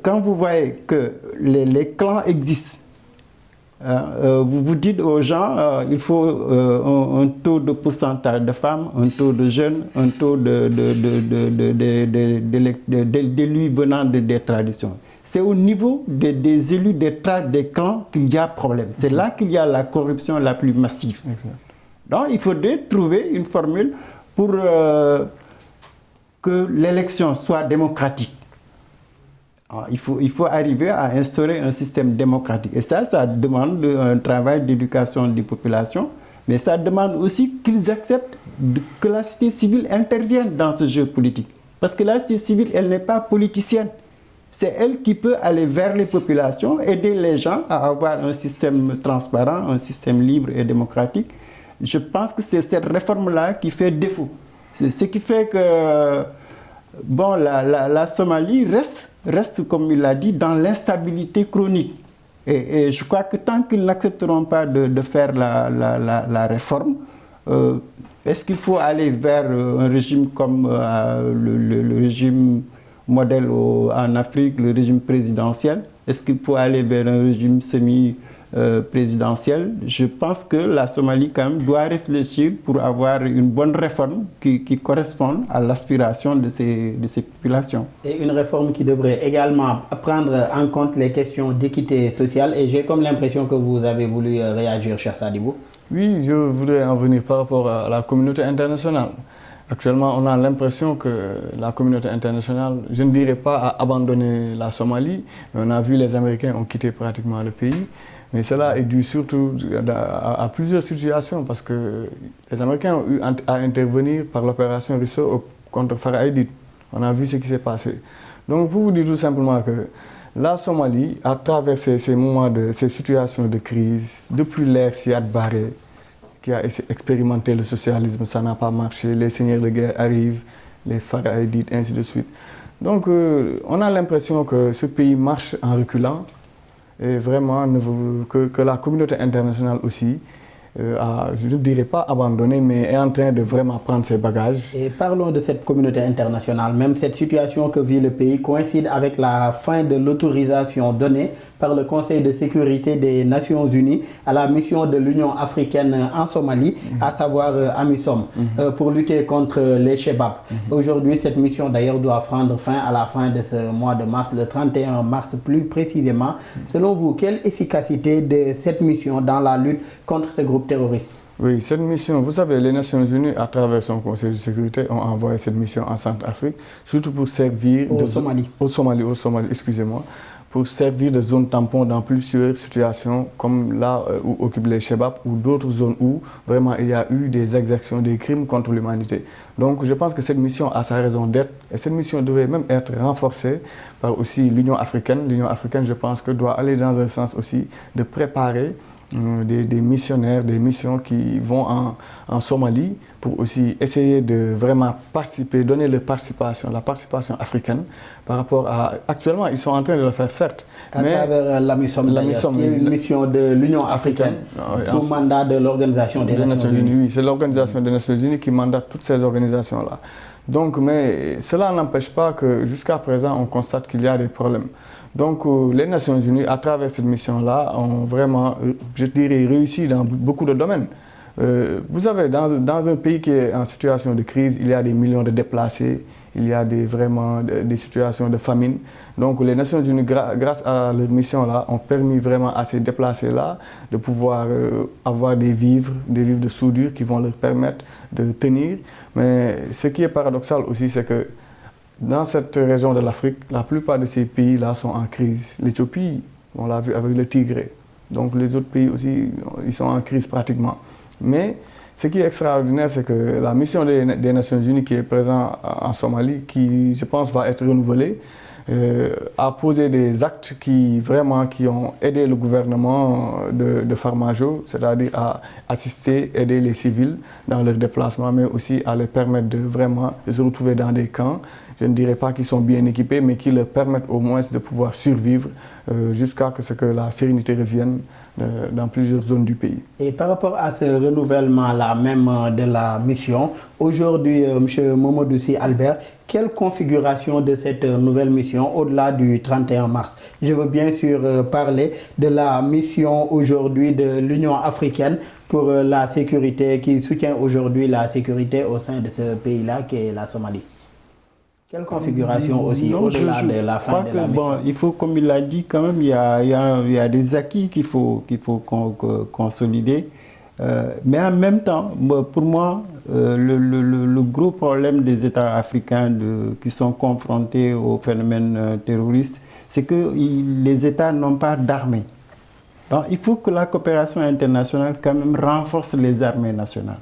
quand vous voyez que les clans existent, vous vous dites aux gens il faut un taux de pourcentage de femmes, un taux de jeunes, un taux d'élus venant des traditions. C'est au niveau des élus des clans qu'il y a problème. C'est là qu'il y a la corruption la plus massive. Exact. Donc il faudrait trouver une formule pour que l'élection soit démocratique. Il faut arriver à instaurer un système démocratique. Et ça demande un travail d'éducation des populations, mais ça demande aussi qu'ils acceptent que la société civile intervienne dans ce jeu politique. Parce que la société civile, elle n'est pas politicienne. C'est elle qui peut aller vers les populations, aider les gens à avoir un système transparent, un système libre et démocratique. Je pense que c'est cette réforme-là qui fait défaut. C'est ce qui fait que bon, la Somalie reste, comme il l'a dit, dans l'instabilité chronique. Et je crois que tant qu'ils n'accepteront pas de faire la réforme, est-ce qu'il faut aller vers un régime comme le régime modèle en Afrique, le régime présidentiel? Est-ce qu'il faut aller vers un régime semi-présidentiel? Je pense que la Somalie quand même doit réfléchir pour avoir une bonne réforme qui corresponde à l'aspiration de ces populations. Et une réforme qui devrait également prendre en compte les questions d'équité sociale. Et j'ai comme l'impression que vous avez voulu réagir, cher Sadibou. Oui, je voudrais en venir par rapport à la communauté internationale. Actuellement, on a l'impression que la communauté internationale, je ne dirais pas a abandonné la Somalie, mais on a vu les Américains ont quitté pratiquement le pays. Mais cela est dû surtout à plusieurs situations, parce que les Américains ont eu à intervenir par l'opération Rousseau contre Farah Aidid. On a vu ce qui s'est passé. Donc, pour vous dire tout simplement que la Somalie, à travers ces moments ces situations de crise, depuis l'ère Siad Barre, qui a expérimenté le socialisme, ça n'a pas marché, les seigneurs de guerre arrivent, les Farah Aidid, ainsi de suite. Donc on a l'impression que ce pays marche en reculant et vraiment que la communauté internationale aussi je ne dirais pas abandonné, mais est en train de vraiment prendre ses bagages. Et parlons de cette communauté internationale. Même cette situation que vit le pays coïncide avec la fin de l'autorisation donnée par le Conseil de sécurité des Nations Unies à la mission de l'Union africaine en Somalie, à savoir AMISOM, pour lutter contre les Chebab. Aujourd'hui, cette mission d'ailleurs doit prendre fin à la fin de ce mois de mars, le 31 mars plus précisément. Selon vous, quelle efficacité de cette mission dans la lutte contre ce groupe terroriste? Oui, cette mission, vous savez, les Nations Unies, à travers son Conseil de sécurité, ont envoyé cette mission en Centrafrique, surtout pour servir... Au Somalie, excusez-moi, pour servir de zone tampon dans plusieurs situations, comme là où occupent les Chebab ou d'autres zones où vraiment il y a eu des exactions, des crimes contre l'humanité. Donc je pense que cette mission a sa raison d'être et cette mission devrait même être renforcée par aussi l'Union africaine. L'Union africaine, je pense que doit aller dans un sens aussi de préparer des missionnaires, des missions qui vont en Somalie pour aussi essayer de vraiment participer, donner la participation africaine par rapport à... Actuellement, ils sont en train de le faire, certes. À travers la mission, une mission de l'Union africaine, sous mandat de l'Organisation des Nations Unies. Oui, c'est l'Organisation des Nations Unies qui mandate toutes ces organisations-là. Donc, mais cela n'empêche pas que jusqu'à présent, on constate qu'il y a des problèmes. Donc, les Nations Unies, à travers cette mission-là, ont vraiment, je dirais, réussi dans beaucoup de domaines. Vous savez, dans un pays qui est en situation de crise, il y a des millions de déplacés, il y a vraiment des situations de famine. Donc, les Nations Unies, grâce à leur mission-là, ont permis vraiment à ces déplacés-là de pouvoir avoir des vivres de soudure qui vont leur permettre de tenir. Mais ce qui est paradoxal aussi, c'est que dans cette région de l'Afrique, la plupart de ces pays-là sont en crise. L'Éthiopie, on l'a vu avec le Tigré. Donc les autres pays aussi, ils sont en crise pratiquement. Mais ce qui est extraordinaire, c'est que la mission des Nations Unies qui est présente en Somalie, qui je pense va être renouvelée, a posé des actes qui ont aidé le gouvernement de Farmajo, c'est-à-dire à assister, aider les civils dans leur déplacement, mais aussi à leur permettre de vraiment se retrouver dans des camps. Je ne dirais pas qu'ils sont bien équipés, mais qui leur permettent au moins de pouvoir survivre jusqu'à ce que la sérénité revienne dans plusieurs zones du pays. Et par rapport à ce renouvellement-là même de la mission, aujourd'hui, M. Mamadou Sy Albert, quelle configuration de cette nouvelle mission au-delà du 31 mars? Je veux bien sûr parler de la mission aujourd'hui de l'Union africaine pour la sécurité, qui soutient aujourd'hui la sécurité au sein de ce pays-là, qui est la Somalie. Quelle configuration aussi au-delà de la fin de la mission? Bon, il faut, comme il l'a dit, quand même, il y a des acquis qu'il faut consolider. Mais en même temps, pour moi, le gros problème des États africains qui sont confrontés au phénomène terroriste, c'est que les États n'ont pas d'armée. Donc il faut que la coopération internationale quand même renforce les armées nationales,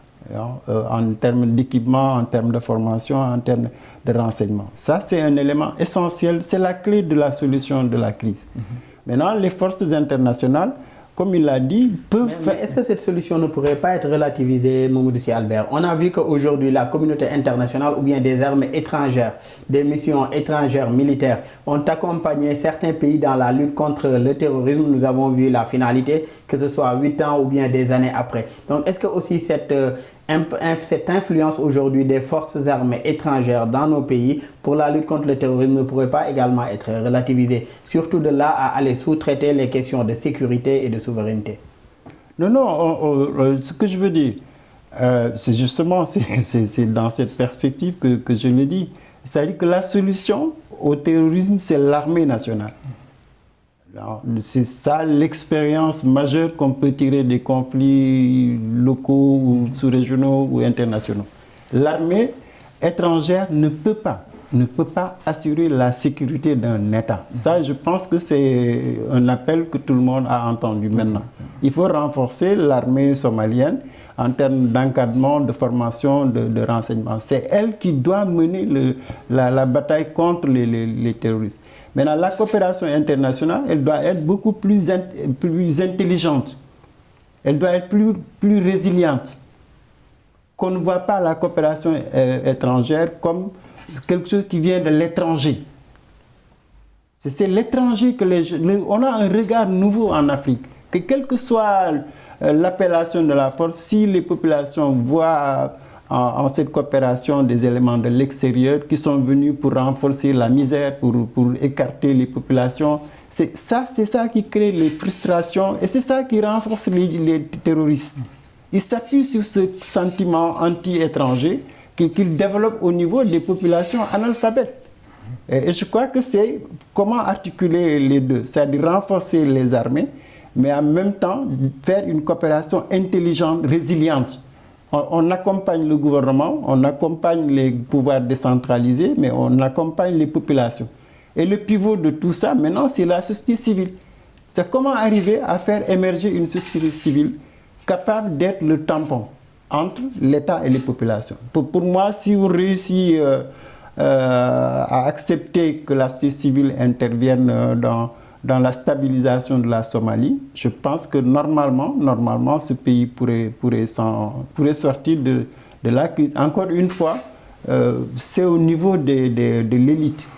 en termes d'équipement, en termes de formation, en termes de renseignement. Ça, c'est un élément essentiel, c'est la clé de la solution de la crise. Maintenant, les forces internationales, comme il l'a dit, peuvent faire... Mais est-ce que cette solution ne pourrait pas être relativisée, Mamadou Sy Albert? On a vu qu'aujourd'hui, la communauté internationale ou bien des armées étrangères, des missions étrangères militaires ont accompagné certains pays dans la lutte contre le terrorisme. Nous avons vu la finalité, que ce soit 8 ans ou bien des années après. Donc, est-ce que aussi cette influence aujourd'hui des forces armées étrangères dans nos pays pour la lutte contre le terrorisme ne pourrait pas également être relativisée, surtout de là à aller sous-traiter les questions de sécurité et de souveraineté? Non, ce que je veux dire, c'est justement c'est dans cette perspective que je le dis. C'est-à-dire que la solution au terrorisme, c'est l'armée nationale. C'est ça l'expérience majeure qu'on peut tirer des conflits locaux ou sous-régionaux ou internationaux. L'armée étrangère ne peut pas assurer la sécurité d'un État. Ça, je pense que c'est un appel que tout le monde a entendu maintenant. Il faut renforcer l'armée somalienne en termes d'encadrement, de formation, de renseignement. C'est elle qui doit mener la bataille contre les terroristes. Maintenant, la coopération internationale, elle doit être beaucoup plus intelligente. Elle doit être plus résiliente. Qu'on ne voit pas la coopération étrangère comme quelque chose qui vient de l'étranger. C'est l'étranger que on a un regard nouveau en Afrique. Que quelle que soit l'appellation de la force, si les populations voient en cette coopération des éléments de l'extérieur qui sont venus pour renforcer la misère, pour écarter les populations, c'est ça qui crée les frustrations et c'est ça qui renforce les terroristes. Ils s'appuient sur ce sentiment anti-étranger qu'ils développent au niveau des populations analphabètes. Et je crois que c'est comment articuler les deux, c'est-à-dire renforcer les armées, mais en même temps faire une coopération intelligente, résiliente. On accompagne le gouvernement, on accompagne les pouvoirs décentralisés, mais on accompagne les populations. Et le pivot de tout ça, maintenant, c'est la société civile. C'est comment arriver à faire émerger une société civile capable d'être le tampon entre l'État et les populations. Pour moi, si on réussit à accepter que la société civile intervienne dans la stabilisation de la Somalie, je pense que normalement ce pays pourrait sortir de la crise. Encore une fois, c'est au niveau de l'élite.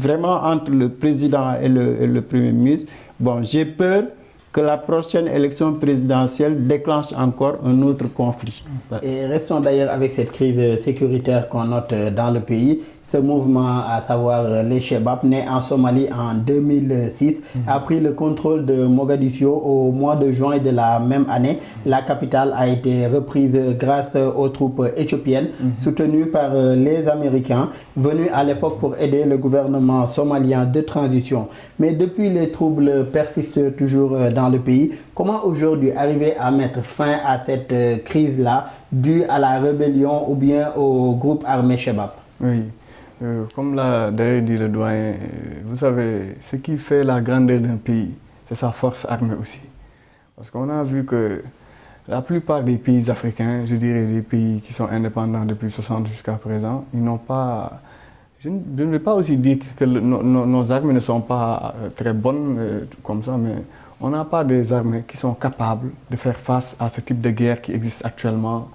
Vraiment entre le président et le Premier ministre. Bon, j'ai peur que la prochaine élection présidentielle déclenche encore un autre conflit. Et restons d'ailleurs avec cette crise sécuritaire qu'on note dans le pays. Ce mouvement, à savoir les Chebab, né en Somalie en 2006, a pris le contrôle de Mogadiscio au mois de juin de la même année. La capitale a été reprise grâce aux troupes éthiopiennes, soutenues par les Américains, venus à l'époque pour aider le gouvernement somalien de transition. Mais depuis, les troubles persistent toujours dans le pays. Comment aujourd'hui arriver à mettre fin à cette crise-là, due à la rébellion ou bien au groupe armé Chebab? Oui. Comme l'a d'ailleurs dit le doyen, vous savez, ce qui fait la grandeur d'un pays, c'est sa force armée aussi. Parce qu'on a vu que la plupart des pays africains, je dirais des pays qui sont indépendants depuis 60 jusqu'à présent, ils n'ont pas... Je ne vais pas aussi dire que nos armées ne sont pas très bonnes comme ça, mais on n'a pas des armées qui sont capables de faire face à ce type de guerre qui existe actuellement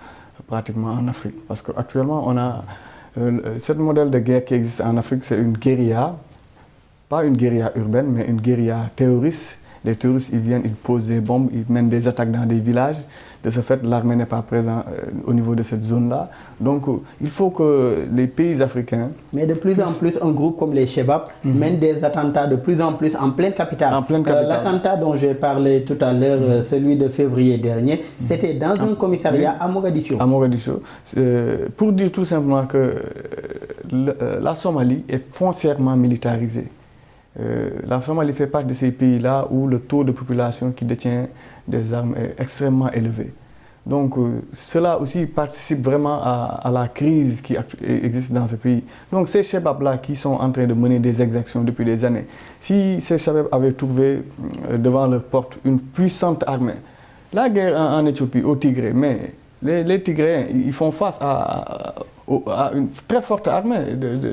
pratiquement en Afrique. Parce qu'actuellement, on a... ce modèle de guerre qui existe en Afrique, c'est une guérilla, pas une guérilla urbaine, mais une guérilla terroriste. Les terroristes, ils viennent, ils posent des bombes, ils mènent des attaques dans des villages. De ce fait, l'armée n'est pas présente au niveau de cette zone-là. Donc, il faut que les pays africains... Mais de plus en plus, un groupe comme les Chebab mène des attentats de plus en plus en pleine capitale. En pleine capitale. L'attentat dont j'ai parlé tout à l'heure, celui de février dernier, c'était dans un commissariat à Mogadiscio. À Mogadiscio. Pour dire tout simplement que la Somalie est foncièrement militarisée. La Somalie fait partie de ces pays-là où le taux de population qui détient des armes est extrêmement élevé. Donc cela aussi participe vraiment à la crise qui existe dans ce pays. Donc ces Chebab-là qui sont en train de mener des exactions depuis des années, si ces Chebab avaient trouvé devant leur porte une puissante armée, la guerre en Éthiopie, au Tigré, mais les Tigréens, ils font face à une très forte armée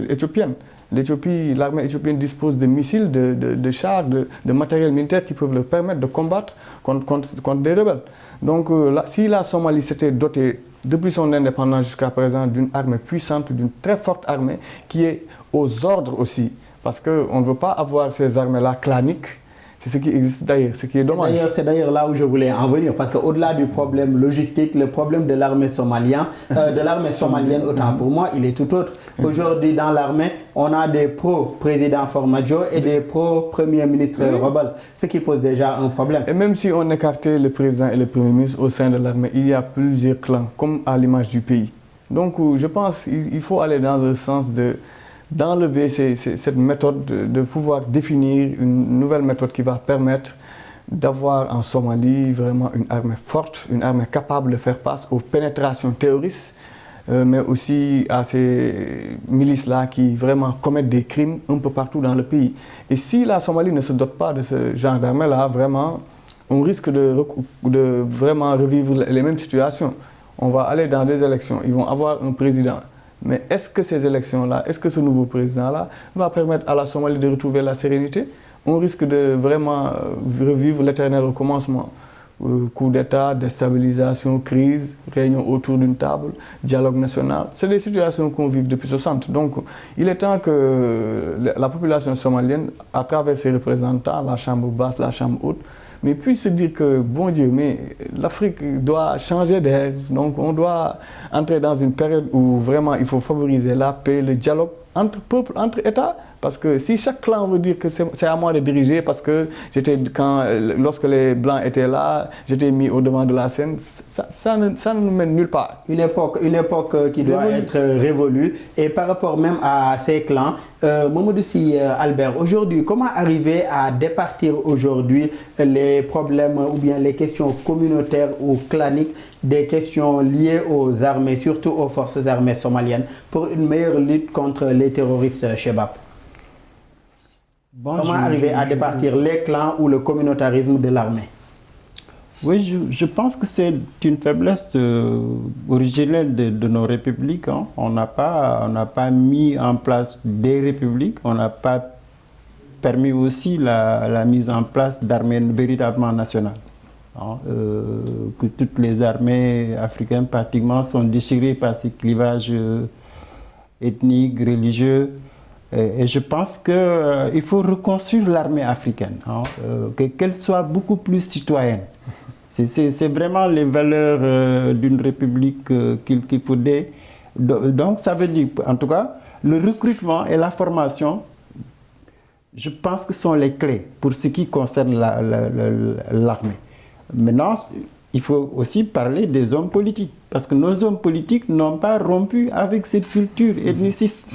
éthiopienne. L'armée éthiopienne dispose de missiles, de chars, de matériel militaire qui peuvent leur permettre de combattre contre des rebelles. Donc si la Somalie s'était dotée depuis son indépendance jusqu'à présent d'une armée puissante, d'une très forte armée qui est aux ordres aussi, parce qu'on ne veut pas avoir ces armées-là claniques. C'est ce qui existe d'ailleurs, ce qui est dommage. C'est d'ailleurs là où je voulais en venir, parce qu'au-delà du problème logistique, le problème de l'armée somalienne, autant pour moi, il est tout autre. Aujourd'hui, dans l'armée, on a des pro-président Formaggio et des pro-premier ministre rebelles, ce qui pose déjà un problème. Et même si on écartait le président et le premier ministre au sein de l'armée, il y a plusieurs clans, comme à l'image du pays. Donc je pense qu'il faut aller dans le sens d'enlever cette méthode, de pouvoir définir une nouvelle méthode qui va permettre d'avoir en Somalie vraiment une armée forte, une armée capable de faire face aux pénétrations terroristes, mais aussi à ces milices-là qui vraiment commettent des crimes un peu partout dans le pays. Et si la Somalie ne se dote pas de ce genre d'armée-là, vraiment, on risque de vraiment revivre les mêmes situations. On va aller dans des élections, ils vont avoir un président. Mais est-ce que ces élections-là, est-ce que ce nouveau président-là va permettre à la Somalie de retrouver la sérénité? On risque de vraiment revivre l'éternel recommencement. Coup d'État, déstabilisation, crise, réunion autour d'une table, dialogue national. C'est des situations qu'on vit depuis 60. Donc, il est temps que la population somalienne, à travers ses représentants, la chambre basse, la chambre haute, mais puisse se dire que, bon Dieu, mais l'Afrique doit changer d'air. Donc, on doit entrer dans une période où vraiment il faut favoriser la paix, le dialogue entre peuples, entre États. Parce que si chaque clan veut dire que c'est à moi de diriger parce que lorsque les Blancs étaient là, j'étais mis au devant de la scène, ça ne nous mène nulle part. Une époque qui doit être révolue. Et par rapport même à ces clans, Mamadou Sy Albert, aujourd'hui, comment arriver à départir aujourd'hui les problèmes ou bien les questions communautaires ou claniques des questions liées aux armées, surtout aux forces armées somaliennes, pour une meilleure lutte contre les terroristes Chebab? Bon, Comment arriver à départir les clans ou le communautarisme de l'armée? Oui, je pense que c'est une faiblesse originelle de nos républiques. Hein. On n'a pas mis en place des républiques, on n'a pas permis aussi la mise en place d'armées véritablement nationales. Hein. Que toutes les armées africaines pratiquement sont déchirées par ces clivages ethniques, religieux. Et je pense qu'il faut reconstruire l'armée africaine, hein, qu'elle soit beaucoup plus citoyenne. C'est vraiment les valeurs d'une république qu'il faut aider. Donc ça veut dire, en tout cas, le recrutement et la formation, je pense que sont les clés pour ce qui concerne l'armée. Maintenant, il faut aussi parler des hommes politiques, parce que nos hommes politiques n'ont pas rompu avec cette culture ethniciste.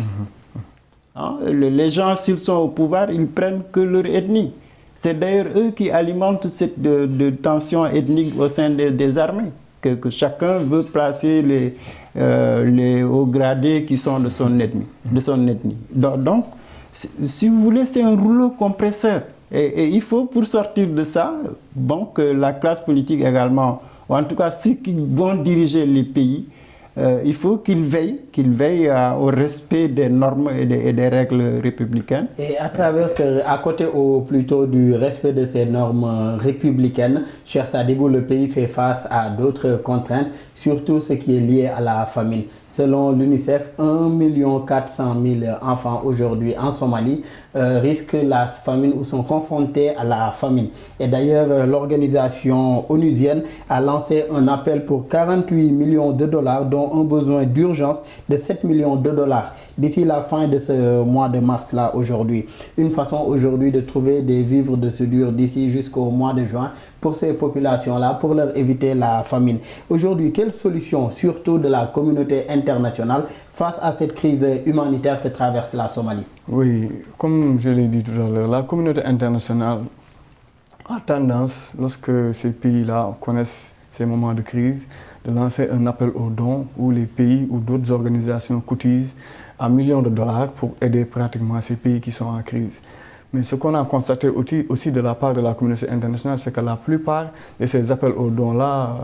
Hein? Les gens, s'ils sont au pouvoir, ils prennent que leur ethnie. C'est d'ailleurs eux qui alimentent cette de tension ethnique au sein des armées, que chacun veut placer les hauts gradés qui sont de son ethnie. Donc, si vous voulez, c'est un rouleau compresseur. Et il faut, pour sortir de ça, bon, que la classe politique également, ou en tout cas ceux qui vont diriger les pays, il faut qu'ils veillent au respect des normes et des règles républicaines. Et à travers, à côté plutôt du respect de ces normes républicaines, cher Sadibou, le pays fait face à d'autres contraintes, surtout ce qui est lié à la famine. Selon l'UNICEF, 1 400 000 enfants aujourd'hui en Somalie risquent la famine ou sont confrontés à la famine. Et d'ailleurs, l'organisation onusienne a lancé un appel pour 48 millions de dollars, dont un besoin d'urgence de 7 millions de dollars d'ici la fin de ce mois de mars-là aujourd'hui. Une façon aujourd'hui de trouver des vivres de soudure d'ici jusqu'au mois de juin pour ces populations-là, pour leur éviter la famine. Aujourd'hui, quelle solution, surtout de la communauté internationale, face à cette crise humanitaire que traverse la Somalie? Oui, comme je l'ai dit tout à l'heure, la communauté internationale a tendance, lorsque ces pays-là connaissent ces moments de crise, de lancer un appel aux dons où les pays ou d'autres organisations cotisent à millions de dollars pour aider pratiquement ces pays qui sont en crise. Mais ce qu'on a constaté aussi de la part de la communauté internationale, c'est que la plupart de ces appels aux dons-là,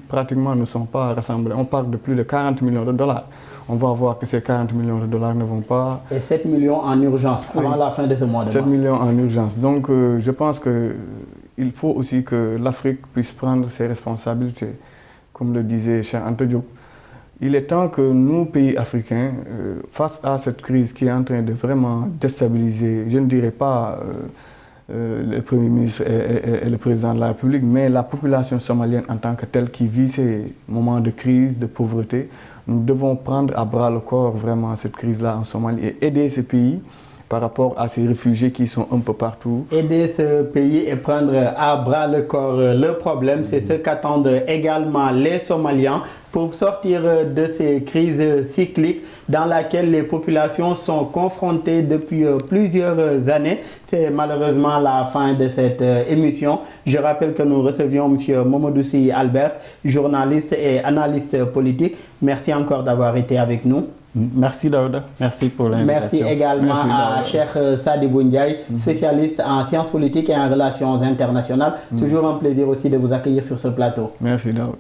pratiquement ne sont pas rassemblés. On parle de plus de 40 millions de dollars. On va voir que ces 40 millions de dollars ne vont pas... Et 7 millions en urgence, avant la fin de ce mois de mars. 7 millions en urgence. Donc je pense qu'il faut aussi que l'Afrique puisse prendre ses responsabilités. Comme le disait Cheikh Anta Diop, il est temps que nous, pays africains, face à cette crise qui est en train de vraiment déstabiliser, je ne dirais pas le Premier ministre et le Président de la République, mais la population somalienne en tant que telle qui vit ces moments de crise, de pauvreté, nous devons prendre à bras le corps vraiment cette crise-là en Somalie et aider ces pays par rapport à ces réfugiés qui sont un peu partout. Aider ce pays et prendre à bras le corps le problème, c'est ce qu'attendent également les Somaliens pour sortir de ces crises cycliques dans lesquelles les populations sont confrontées depuis plusieurs années. C'est malheureusement la fin de cette émission. Je rappelle que nous recevions M. Mamadou Sy Albert, journaliste et analyste politique. Merci encore d'avoir été avec nous. Merci Daouda, merci pour l'invitation. Merci également à Cheikh Sadibou Ndiaye, spécialiste en sciences politiques et en relations internationales. Toujours un plaisir aussi de vous accueillir sur ce plateau. Merci Daouda.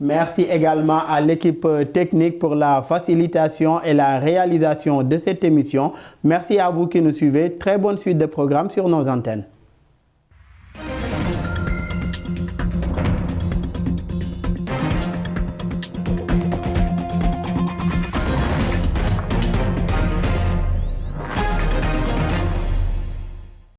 Merci également à l'équipe technique pour la facilitation et la réalisation de cette émission. Merci à vous qui nous suivez. Très bonne suite de programmes sur nos antennes.